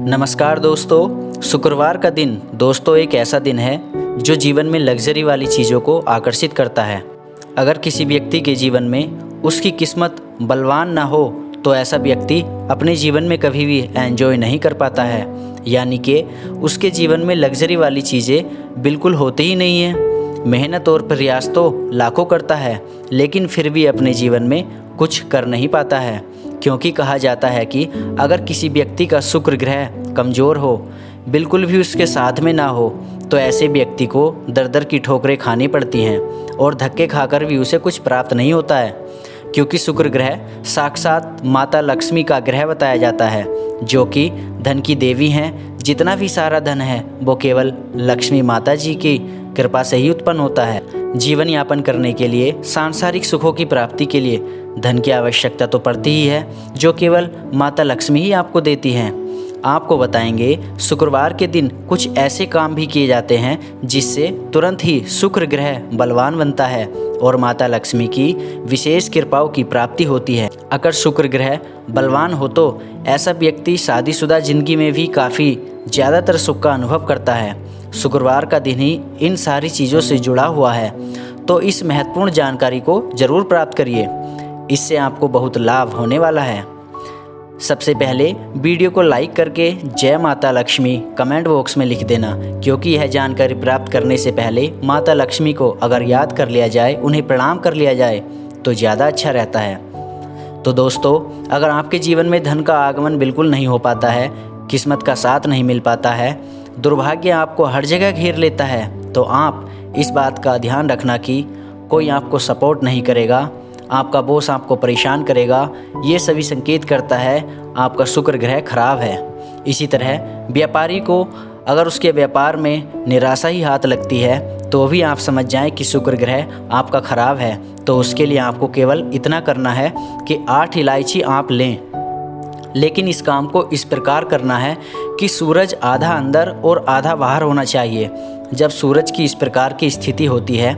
नमस्कार दोस्तों, शुक्रवार का दिन दोस्तों एक ऐसा दिन है जो जीवन में लग्जरी वाली चीज़ों को आकर्षित करता है। अगर किसी व्यक्ति के जीवन में उसकी किस्मत बलवान ना हो तो ऐसा व्यक्ति अपने जीवन में कभी भी एंजॉय नहीं कर पाता है, यानी कि उसके जीवन में लग्जरी वाली चीज़ें बिल्कुल होती ही नहीं है। मेहनत और प्रयास तो लाखों करता है लेकिन फिर भी अपने जीवन में कुछ कर नहीं पाता है, क्योंकि कहा जाता है कि अगर किसी व्यक्ति का शुक्र ग्रह कमज़ोर हो, बिल्कुल भी उसके साथ में ना हो, तो ऐसे व्यक्ति को दर दर की ठोकरें खानी पड़ती हैं और धक्के खाकर भी उसे कुछ प्राप्त नहीं होता है। क्योंकि शुक्र ग्रह साक्षात माता लक्ष्मी का ग्रह बताया जाता है, जो कि धन की देवी हैं। जितना भी सारा धन है वो केवल लक्ष्मी माता जी की कृपा से ही उत्पन्न होता है। जीवन यापन करने के लिए, सांसारिक सुखों की प्राप्ति के लिए धन की आवश्यकता तो पड़ती ही है, जो केवल माता लक्ष्मी ही आपको देती हैं। आपको बताएंगे शुक्रवार के दिन कुछ ऐसे काम भी किए जाते हैं जिससे तुरंत ही शुक्र ग्रह बलवान बनता है और माता लक्ष्मी की विशेष कृपाओं की प्राप्ति होती है। अगर शुक्र ग्रह बलवान हो तो ऐसा व्यक्ति शादीशुदा जिंदगी में भी काफ़ी ज़्यादातर सुख का अनुभव करता है। शुक्रवार का दिन ही इन सारी चीज़ों से जुड़ा हुआ है, तो इस महत्वपूर्ण जानकारी को ज़रूर प्राप्त करिए। इससे आपको बहुत लाभ होने वाला है। सबसे पहले वीडियो को लाइक करके जय माता लक्ष्मी कमेंट बॉक्स में लिख देना, क्योंकि यह जानकारी प्राप्त करने से पहले माता लक्ष्मी को अगर याद कर लिया जाए, उन्हें प्रणाम कर लिया जाए तो ज़्यादा अच्छा रहता है। तो दोस्तों, अगर आपके जीवन में धन का आगमन बिल्कुल नहीं हो पाता है, किस्मत का साथ नहीं मिल पाता है, दुर्भाग्य आपको हर जगह घेर लेता है, तो आप इस बात का ध्यान रखना कि कोई आपको सपोर्ट नहीं करेगा, आपका बॉस आपको परेशान करेगा। ये सभी संकेत करता है आपका शुक्र ग्रह खराब है। इसी तरह व्यापारी को अगर उसके व्यापार में निराशा ही हाथ लगती है तो भी आप समझ जाएं कि शुक्र ग्रह आपका खराब है। तो उसके लिए आपको केवल इतना करना है कि 8 इलायची आप लें, लेकिन इस काम को इस प्रकार करना है कि सूरज आधा अंदर और आधा बाहर होना चाहिए। जब सूरज की इस प्रकार की स्थिति होती है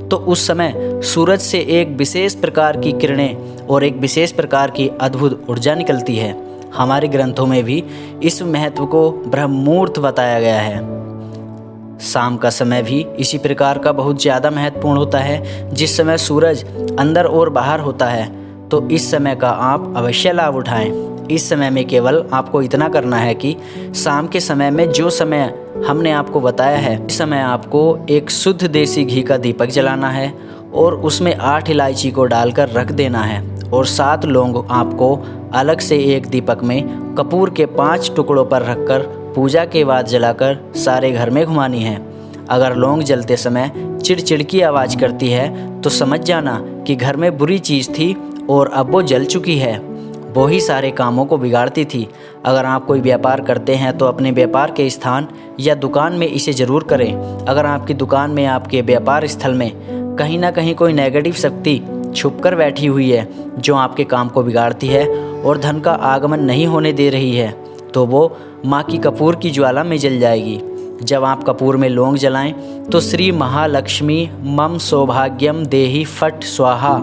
तो उस समय सूरज से एक विशेष प्रकार की किरणें और एक विशेष प्रकार की अद्भुत ऊर्जा निकलती है। हमारे ग्रंथों में भी इस महत्व को ब्रह्म मुहूर्त बताया गया है। शाम का समय भी इसी प्रकार का बहुत ज़्यादा महत्वपूर्ण होता है, जिस समय सूरज अंदर और बाहर होता है। तो इस समय का आप अवश्य लाभ उठाएं। इस समय में केवल आपको इतना करना है कि शाम के समय में जो समय हमने आपको बताया है, इस समय आपको एक शुद्ध देसी घी का दीपक जलाना है और उसमें 8 इलायची को डालकर रख देना है और 7 लौंग आपको अलग से एक दीपक में कपूर के 5 टुकड़ों पर रखकर पूजा के बाद जलाकर सारे घर में घुमानी है। अगर लौंग जलते समय चिड़चिड़ की आवाज़ करती है तो समझ जाना कि घर में बुरी चीज़ थी और अब वो जल चुकी है। वो ही सारे कामों को बिगाड़ती थी। अगर आप कोई व्यापार करते हैं तो अपने व्यापार के स्थान या दुकान में इसे ज़रूर करें। अगर आपकी दुकान में, आपके व्यापार स्थल में कहीं ना कहीं कोई नेगेटिव शक्ति छुपकर बैठी हुई है जो आपके काम को बिगाड़ती है और धन का आगमन नहीं होने दे रही है, तो वो माँ की कपूर की ज्वाला में जल जाएगी। जब आप कपूर में लौंग जलाएं तो श्री महालक्ष्मी मम सौभाग्यम देहि फट स्वाहा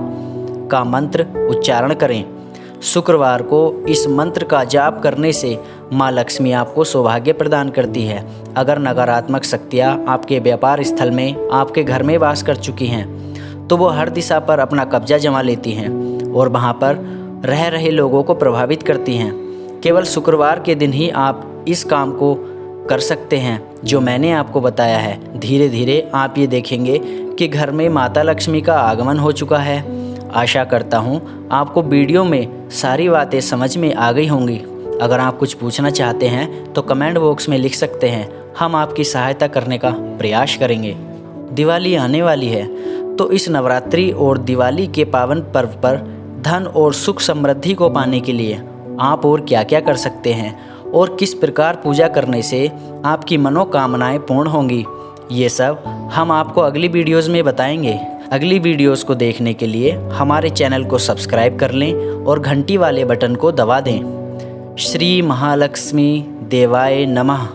का मंत्र उच्चारण करें। शुक्रवार को इस मंत्र का जाप करने से माँ लक्ष्मी आपको सौभाग्य प्रदान करती है। अगर नकारात्मक शक्तियाँ आपके व्यापार स्थल में, आपके घर में वास कर चुकी हैं तो वो हर दिशा पर अपना कब्जा जमा लेती हैं और वहाँ पर रह रहे लोगों को प्रभावित करती हैं। केवल शुक्रवार के दिन ही आप इस काम को कर सकते हैं जो मैंने आपको बताया है। धीरे धीरे आप ये देखेंगे कि घर में माता लक्ष्मी का आगमन हो चुका है। आशा करता हूँ आपको वीडियो में सारी बातें समझ में आ गई होंगी। अगर आप कुछ पूछना चाहते हैं तो कमेंट बॉक्स में लिख सकते हैं, हम आपकी सहायता करने का प्रयास करेंगे। दिवाली आने वाली है, तो इस नवरात्रि और दिवाली के पावन पर्व पर धन और सुख समृद्धि को पाने के लिए आप और क्या क्या कर सकते हैं और किस प्रकार पूजा करने से आपकी मनोकामनाएं पूर्ण होंगी, ये सब हम आपको अगली वीडियोज़ में बताएंगे। अगली वीडियोस को देखने के लिए हमारे चैनल को सब्सक्राइब कर लें और घंटी वाले बटन को दबा दें। श्री महालक्ष्मी देवाय नमः।